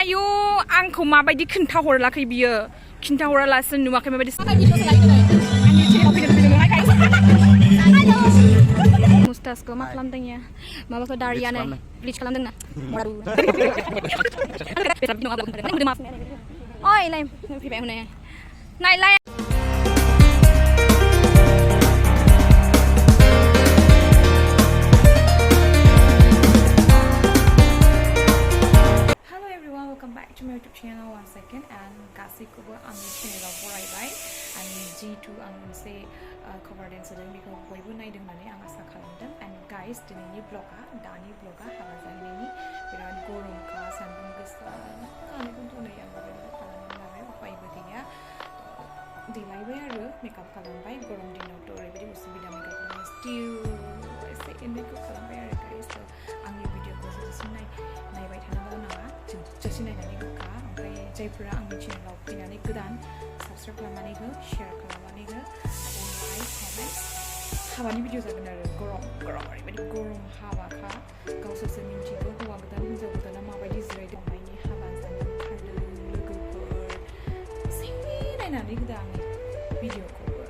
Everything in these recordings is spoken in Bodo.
Ayo, आंखौ माबायदि खिन्थाहरलाखै बियो खिन्थाहरालासिनो नुवाखै माबायदि मुस्तासखौ मा खालामदों या माबाखौ दारियानो ब्लिच खालामदों ना ओइ लाय फैबाय हनै नायलाय Welcome back to my YouTube channel once again and गासैखौबो आंनि चेनेलाव बरायबाय आंनि G2 आं मोनसे कभार डेन्स होदों बेखौ बयबो नायदों होननानै आं आसा खालामदों and guys दिनैनि दानि ब्लगा हाबा जाहैनायनि बिराद गरमखा सान्दुं गोसा खानायखौथ' नै आं बेबायदि खालामनानै लाबाय उपायबो गैया देलायबाय आरो मेकआप खालामबाय गरम दिनावथ' ओरैबायदि उसुबिदा मेकआप खालामनो स्टिल एसे एनैखौ खालामबाय आरो गाइस आंनि भिडिअखौ जोबजासिम नायबाय थानांगौ नाङा जोबजासिम नायनानै होखा ओमफ्राय जायफोरा आंनि चेनेलाव फैनानै गोदान साबस्क्राइब खालामनानै हो शेयार खालामनानै हो आरो लाइक कमेन्ट हाबानि भिडिअ जागोन आरो गरम ओरैबायदि गरम हाबाखा गावसोरसो मिन्थिगौ हौवा गोदान हिन्जाव गोदाना माबायदि जिरायदों मायनि हाबा जानो ओंखारदों लोगोफोर एसे नायनानै होदो आंनि भिडिअखौबो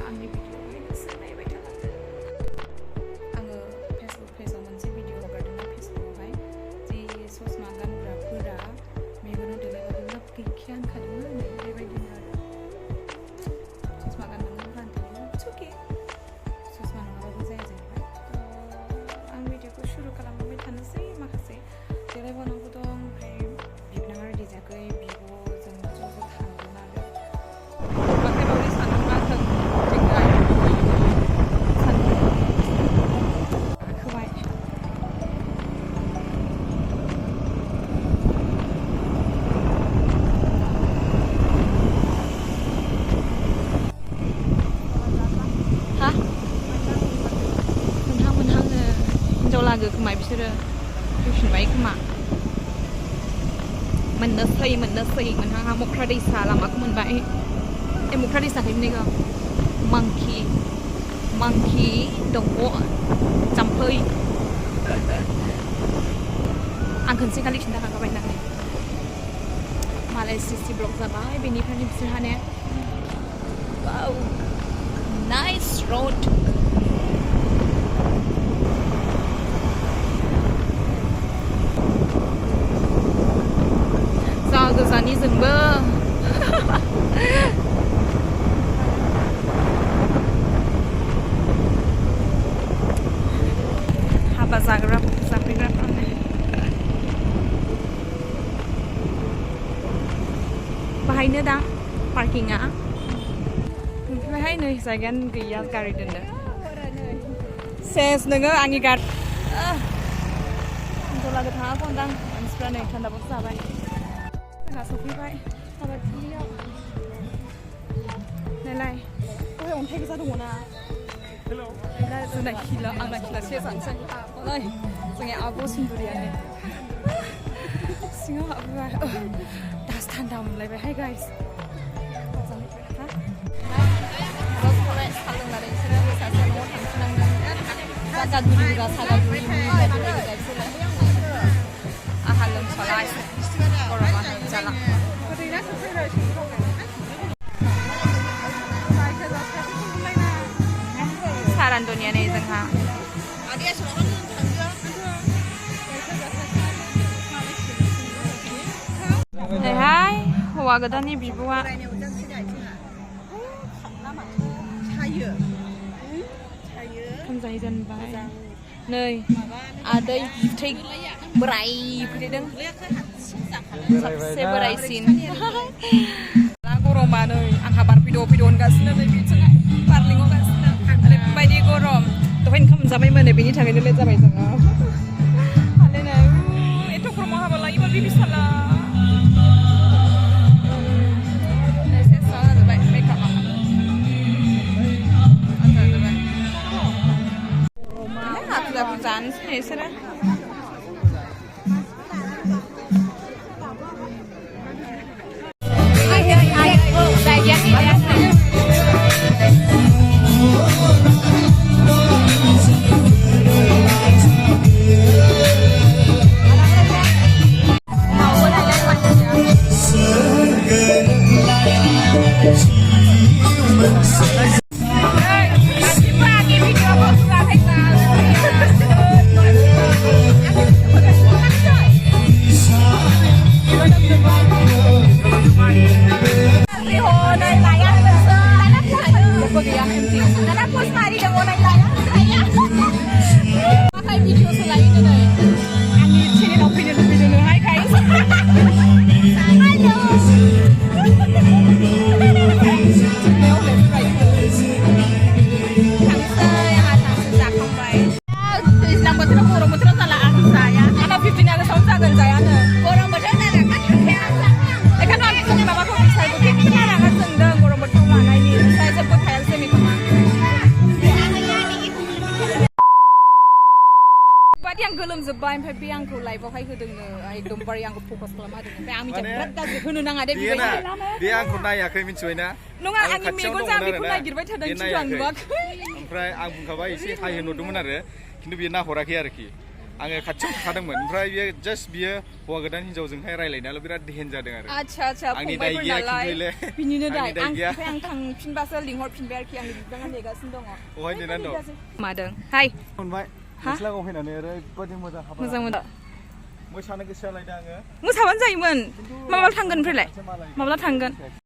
आंनि भिडिअआवहाय गोसो नायबाय थालांदो आङो फेसबुक पेजाव मोनसे भिडिअ हगारदोंना फेसबुकआवहाय जि ससमा गानग्राफोरा मेगनाव देलायबाबो लाब गैखाया होनखादोंमोन नै बेबायदिनो आरो ससमा गाननांगौ गानथारो अके ससमा नङाबाबो जाया जाहैबाय आं भिडिअखौ सुरु खालामबाय थानोसै माखासे देलायबावनांगौ दं ओमफ्राय बिबोनाङा रेडि जायाखै बिब'जों ज' थांगोन आरो बाखैबावै सानदों लागे खोमा बिसोरो फैफिनबाय खोमा मोननोसै मोनहांहा मख्रा दैसा लामाखौ मोनबाय मख्रा दैसाखै मोनैखौ मांखि दंग' जाम्फै आं खनसे खालि खिन्थाखांखाबाय होननानै मालाय सिसि ब्लक जाबाय बेनिफ्रायनो बिसोरहा ने नाइस रड गोजानि जोंबो हाबा जाफैग्राफ्रानो बाहायनो दा पार्किंआ ओमफ्रायहाय नै जायगायानो गैया गारि दोननो सेस नोङो आंनि गारि लागो थाङाखौ होनदां मानसिफ्रा नै थान्दाबासो जाबाय सफैबाय हाबाथिलियाव नायलाय दहाय अन्थाइ गोजा दङ ना जोंना खिला आंना खिला सेसानोसै नै जोंनि आब' सिन्दुरियानो सिङाव हाबबाय दासो थान्दा मोनलायबायहाय गाइस साहा लोंनानै बिसोरो सासे न'आव थांफिननांदों जागादुरि गोजा सागादुरि बिसोरो आंहा लोमसाला गरमानो जाला सारान्दनिया नै जोंहा नैहाय हौवा गोदाननि बिब'आ जाहैजेनबाय नै आदै बिथै बोराय फैदों सबसे बोरायसिन गरमा नै आंहा बारफैद' होनगासिनो नै बिथिंहाय बारलिंगासिनो ओरैबायदि गरम दहाय ओंखाम जाबायमोन बेनि थाखायनो लेट जाबाय जोङो आलैनो एथ' गरमाव हाबा लायोबा बे बिसाला जाजोब्बाय मेकआपआ हाखु जानोसै बिसोरो yang gelem zebai oमफ्राय बे आंखौ लाइभआवहाय होदोंनो एकदमबारे आंखौ फकास खालामना होदों ओमफ्राय आं मिथिया बिराद गाज्रि होनो नाङा दे बे आंखौ नायाखै मिथिबायना नङा आंनि मेगनजों आं बेखौ नागिरबाय थादों खिन्थु आं नुवाखै ओमफ्राय आं बुंखाबाय एसे हाय होनहरदोंमोन आरो खिन्थु बियो नाहराखै आरोखि आङो खाथियाव थाखादोंमोन ओमफ्राय बियो जास्ट बियो हौवा गोदान हिनजावजोंहाय रायलायनायाल' बिराद देहेन जादों आरो आच्छा आंनि दाय गैया खिन्थुले बिनिनो दाय आं थांफिनबासो लिंहरफिनबाय आरोखि आंनि बिबाङा नेगासिनो दङ बहाय नेनानै दं मादों हाय मोनबाय गस्लागाव फैनानै ओरैबायदि मोजां हाबा मोजां मोसानो गोसो जालायदों आङो मोसाबानो जायोमोन माब्ला थांगोन ओमफ्रायलाय माब्ला थांगोन